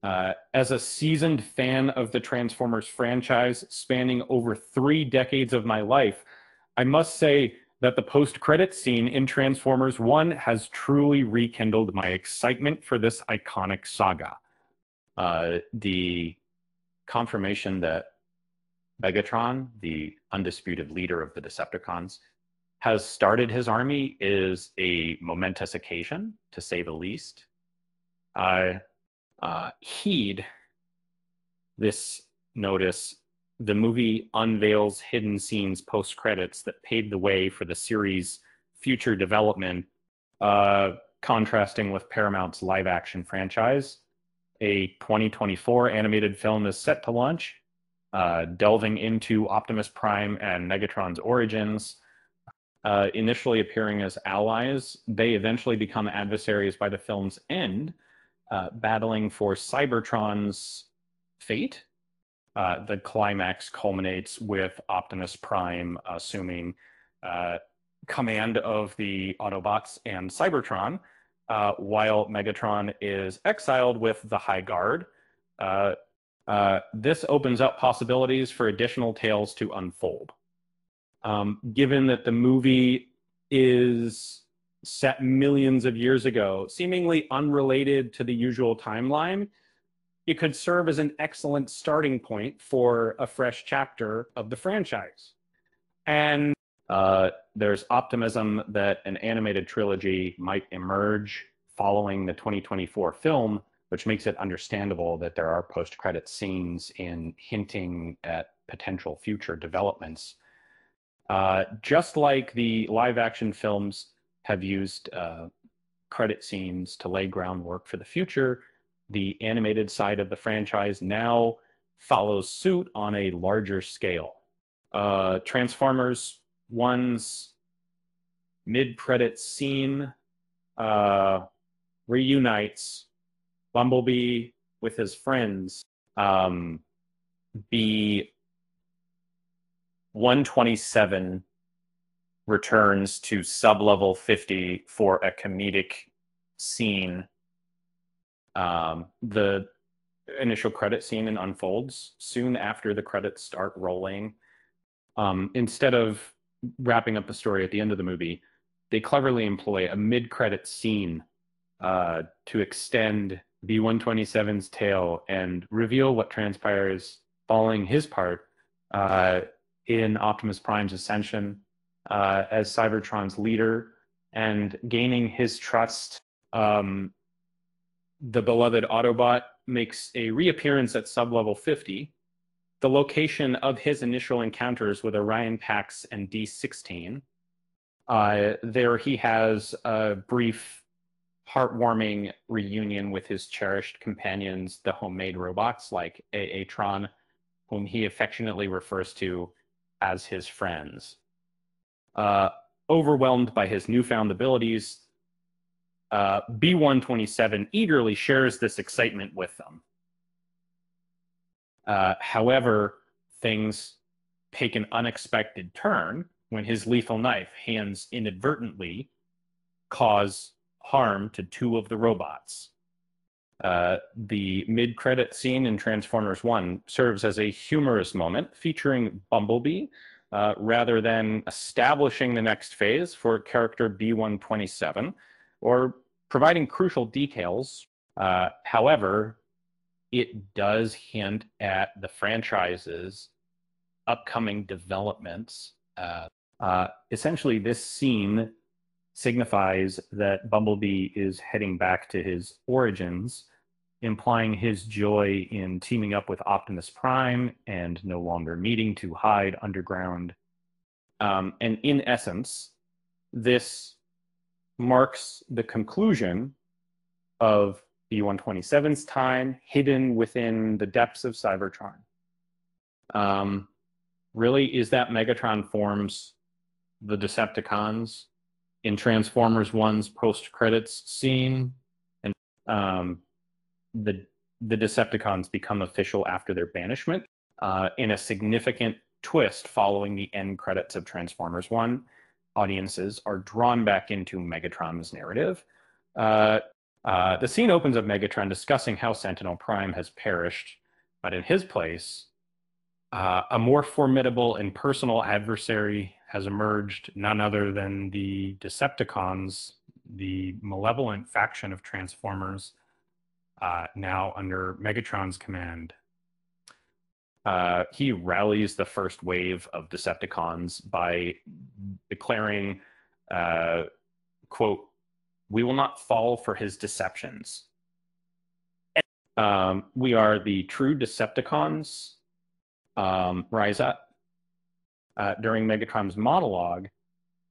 As a seasoned fan of the Transformers franchise, spanning over 3 decades of my life, I must say that the post-credit scene in Transformers 1 has truly rekindled my excitement for this iconic saga. The confirmation that Megatron, the undisputed leader of the Decepticons, has started his army is a momentous occasion, to say the least. I heed this notice. The movie unveils hidden scenes post credits that paved the way for the series' future development, contrasting with Paramount's live action franchise. A 2024 animated film is set to launch, delving into Optimus Prime and Megatron's origins. Initially appearing as allies, they eventually become adversaries by the film's end, battling for Cybertron's fate. The climax culminates with Optimus Prime assuming command of the Autobots and Cybertron, while Megatron is exiled with the High Guard. This opens up possibilities for additional tales to unfold. Given that the movie is set millions of years ago, seemingly unrelated to the usual timeline, it could serve as an excellent starting point for a fresh chapter of the franchise. And there's optimism that an animated trilogy might emerge following the 2024 film, which makes it understandable that there are post-credit scenes in hinting at potential future developments. Just like the live-action films have used credit scenes to lay groundwork for the future, the animated side of the franchise now follows suit on a larger scale. Transformers 1's mid-credit scene reunites Bumblebee with his friends. B-127 returns to sub-level 50 for a comedic scene. The initial credit scene unfolds soon after the credits start rolling. Instead of wrapping up the story at the end of the movie, they cleverly employ a mid-credit scene to extend B-127's tale and reveal what transpires following his part in Optimus Prime's ascension as Cybertron's leader and gaining his trust. The beloved Autobot makes a reappearance at sub-level 50, the location of his initial encounters with Orion Pax and D-16. There he has a brief, heartwarming reunion with his cherished companions, the homemade robots like Tron, whom he affectionately refers to as his friends. Overwhelmed by his newfound abilities, B-127 eagerly shares this excitement with them. However, things take an unexpected turn when his lethal knife hands inadvertently cause harm to two of the robots. The mid-credit scene in Transformers 1 serves as a humorous moment featuring Bumblebee, rather than establishing the next phase for character B-127 or providing crucial details. However, it does hint at the franchise's upcoming developments. Essentially, this scene signifies that Bumblebee is heading back to his origins, implying his joy in teaming up with Optimus Prime and no longer needing to hide underground. And in essence, this marks the conclusion of B-127's time hidden within the depths of Cybertron. Really is that Megatron forms the Decepticons in Transformers 1's post-credits scene, and the Decepticons become official after their banishment. In a significant twist following the end credits of Transformers 1, audiences are drawn back into Megatron's narrative. The scene opens with Megatron discussing how Sentinel Prime has perished, but in his place, a more formidable and personal adversary has emerged, none other than the Decepticons, the malevolent faction of Transformers, now under Megatron's command. He rallies the first wave of Decepticons by declaring, quote, "We will not fall for his deceptions. We are the true Decepticons." Rise up. During Megatron's monologue,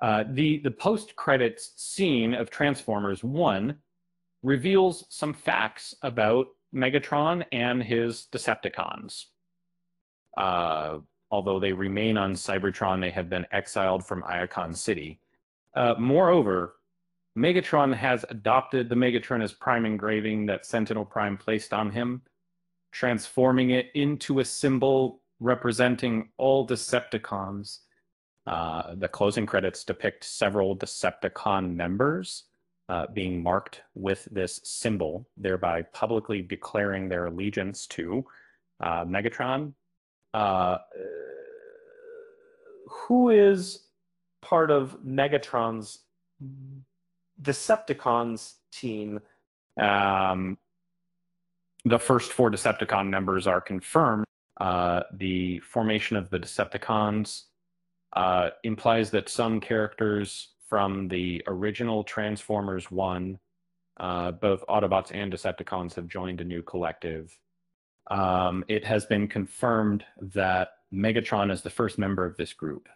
the post-credits scene of Transformers 1 reveals some facts about Megatron and his Decepticons. Although they remain on Cybertron, they have been exiled from Iacon City. Moreover, Megatron has adopted the Megatronus Prime engraving that Sentinel Prime placed on him, transforming it into a symbol representing all Decepticons. The closing credits depict several Decepticon members being marked with this symbol, thereby publicly declaring their allegiance to Megatron. Who is part of Megatron's Decepticons team? The first 4 Decepticon members are confirmed. The formation of the Decepticons implies that some characters from the original Transformers 1, both Autobots and Decepticons, have joined a new collective. It has been confirmed that Megatron is the first member of this group.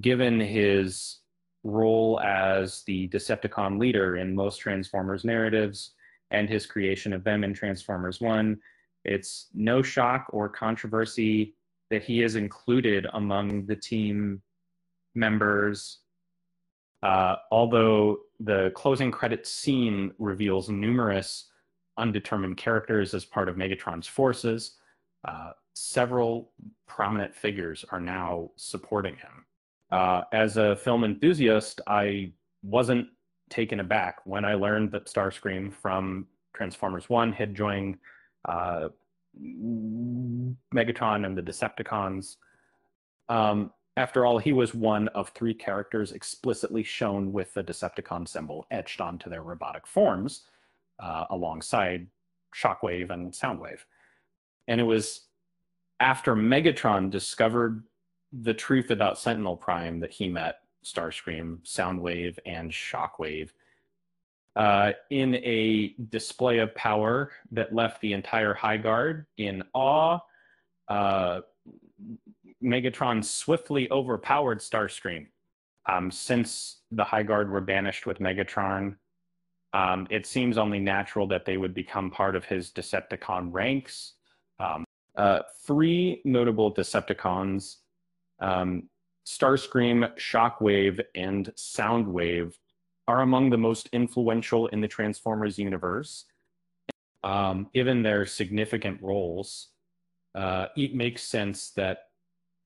Given his role as the Decepticon leader in most Transformers narratives and his creation of them in Transformers 1, it's no shock or controversy that he is included among the team members. Although the closing credits scene reveals numerous undetermined characters as part of Megatron's forces, several prominent figures are now supporting him. As a film enthusiast, I wasn't taken aback when I learned that Starscream from Transformers 1 had joined Megatron and the Decepticons. After all, he was one of 3 characters explicitly shown with the Decepticon symbol etched onto their robotic forms, alongside Shockwave and Soundwave. And it was after Megatron discovered the truth about Sentinel Prime that he met Starscream, Soundwave, and Shockwave in a display of power that left the entire High Guard in awe. Megatron swiftly overpowered Starscream. Since the High Guard were banished with Megatron, it seems only natural that they would become part of his Decepticon ranks. 3 notable Decepticons, Starscream, Shockwave, and Soundwave, are among the most influential in the Transformers universe. Given their significant roles, it makes sense that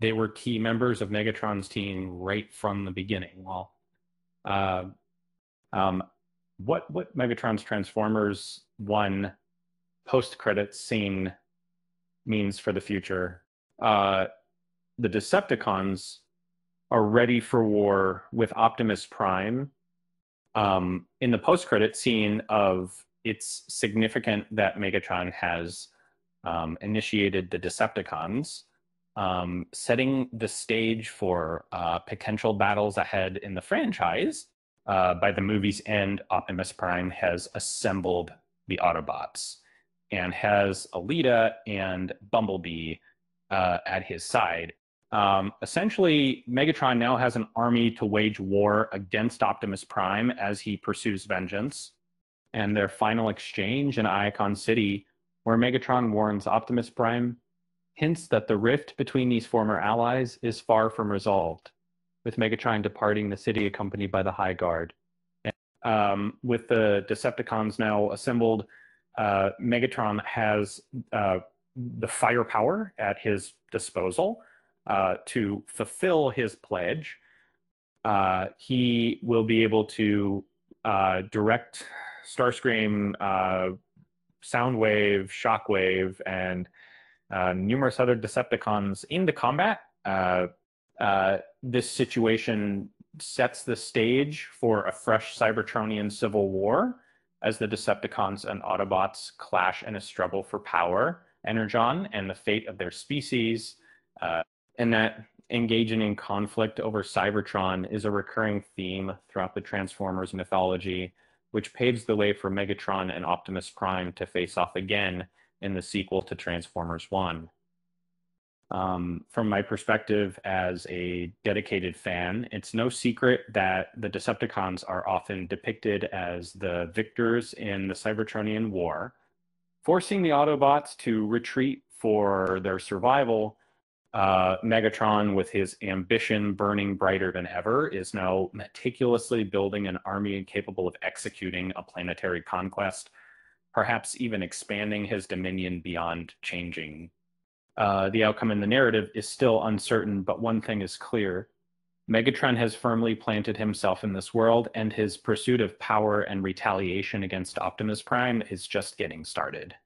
they were key members of Megatron's team right from the beginning. Well, what Megatron's Transformers 1 post-credits scene means for the future. The Decepticons are ready for war with Optimus Prime. In the post-credit scene it's significant that Megatron has initiated the Decepticons, setting the stage for potential battles ahead in the franchise. By the movie's end, Optimus Prime has assembled the Autobots and has Alita and Bumblebee at his side. Essentially, Megatron now has an army to wage war against Optimus Prime as he pursues vengeance. And their final exchange in Iacon City, where Megatron warns Optimus Prime, hints that the rift between these former allies is far from resolved, with Megatron departing the city accompanied by the High Guard. With the Decepticons now assembled, Megatron has the firepower at his disposal to fulfill his pledge. He will be able to direct Starscream, Soundwave, Shockwave, and numerous other Decepticons into combat. This situation sets the stage for a fresh Cybertronian civil war as the Decepticons and Autobots clash in a struggle for power, energon, and the fate of their species. And that engaging in conflict over Cybertron is a recurring theme throughout the Transformers mythology, which paves the way for Megatron and Optimus Prime to face off again in the sequel to Transformers 1. From my perspective as a dedicated fan, it's no secret that the Decepticons are often depicted as the victors in the Cybertronian War, forcing the Autobots to retreat for their survival. Megatron, with his ambition burning brighter than ever, is now meticulously building an army capable of executing a planetary conquest, perhaps even expanding his dominion beyond changing. The outcome in the narrative is still uncertain, but one thing is clear. Megatron has firmly planted himself in this world, and his pursuit of power and retaliation against Optimus Prime is just getting started.